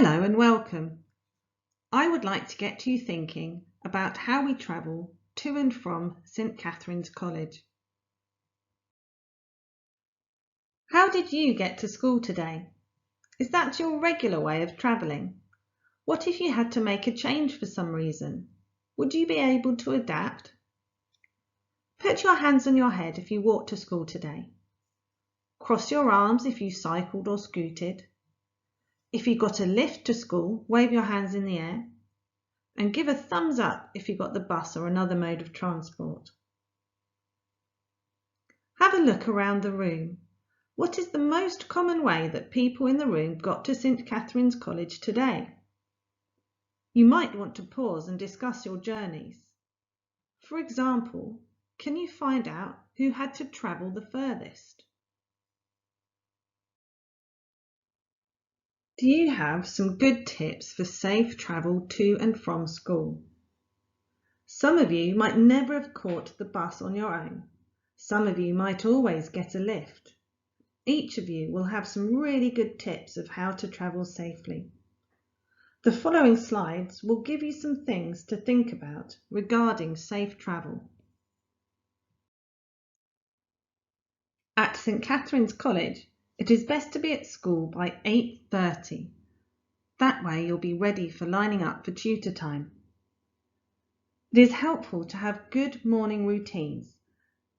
Hello and welcome. I would like to get you thinking about how we travel to and from St Catherine's College. How did you get to school today? Is that your regular way of travelling? What if you had to make a change for some reason? Would you be able to adapt? Put your hands on your head if you walked to school today. Cross your arms if you cycled or scooted. If you got a lift to school, wave your hands in the air. And give a thumbs up if you got the bus or another mode of transport. Have a look around the room. What is the most common way that people in the room got to St Catherine's College today? You might want to pause and discuss your journeys. For example, can you find out who had to travel the furthest? Do you have some good tips for safe travel to and from school? Some of you might never have caught the bus on your own. Some of you might always get a lift. Each of you will have some really good tips of how to travel safely. The following slides will give you some things to think about regarding safe travel. At St Catherine's College, it is best to be at school by 8:30. That way you'll be ready for lining up for tutor time. It is helpful to have good morning routines,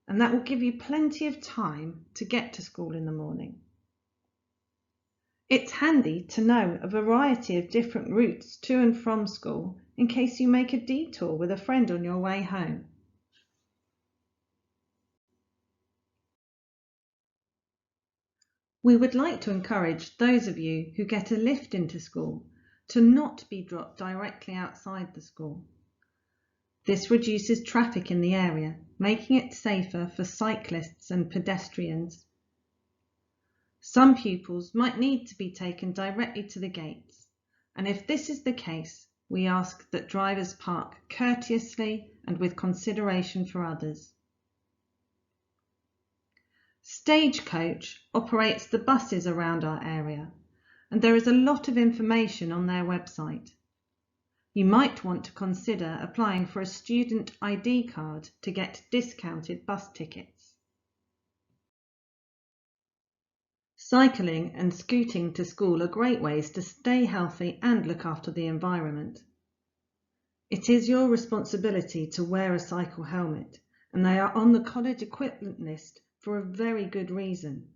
and that will give you plenty of time to get to school in the morning. It's handy to know a variety of different routes to and from school in case you make a detour with a friend on your way home. We would like to encourage those of you who get a lift into school to not be dropped directly outside the school. This reduces traffic in the area, making it safer for cyclists and pedestrians. Some pupils might need to be taken directly to the gates, and if this is the case, we ask that drivers park courteously and with consideration for others. Stagecoach operates the buses around our area, and there is a lot of information on their website. You might want to consider applying for a student ID card to get discounted bus tickets. Cycling and scooting to school are great ways to stay healthy and look after the environment. It is your responsibility to wear a cycle helmet, and they are on the college equipment list for a very good reason.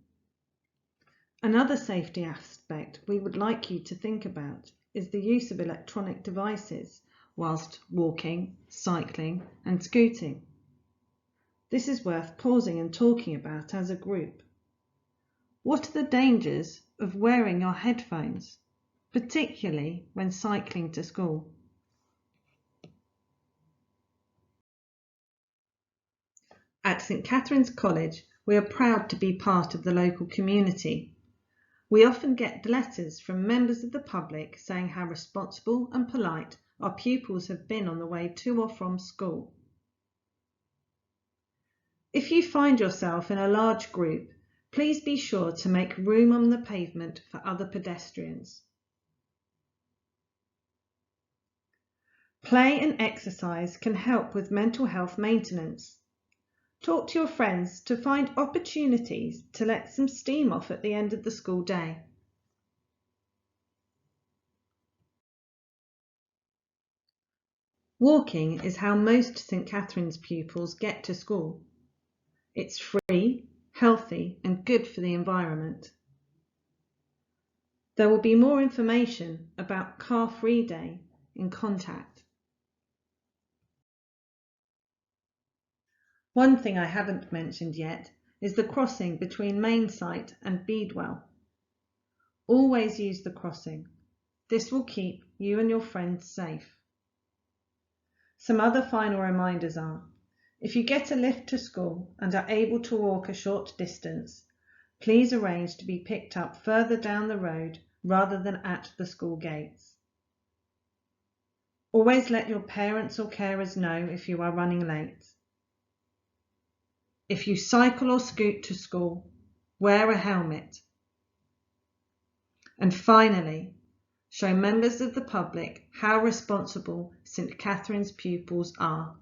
Another safety aspect we would like you to think about is the use of electronic devices whilst walking, cycling and scooting. This is worth pausing and talking about as a group. What are the dangers of wearing your headphones, particularly when cycling to school? At St Catherine's College, we are proud to be part of the local community. We often get letters from members of the public saying how responsible and polite our pupils have been on the way to or from school. If you find yourself in a large group, please be sure to make room on the pavement for other pedestrians. Play and exercise can help with mental health maintenance. Talk to your friends to find opportunities to let some steam off at the end of the school day. Walking is how most St Catherine's pupils get to school. It's free, healthy and good for the environment. There will be more information about Car Free Day in Contact. One thing I haven't mentioned yet is the crossing between Main Site and Beadwell. Always use the crossing. This will keep you and your friends safe. Some other final reminders are, if you get a lift to school and are able to walk a short distance, please arrange to be picked up further down the road rather than at the school gates. Always let your parents or carers know if you are running late. If you cycle or scoot to school, wear a helmet. And finally, show members of the public how responsible St. Catherine's pupils are.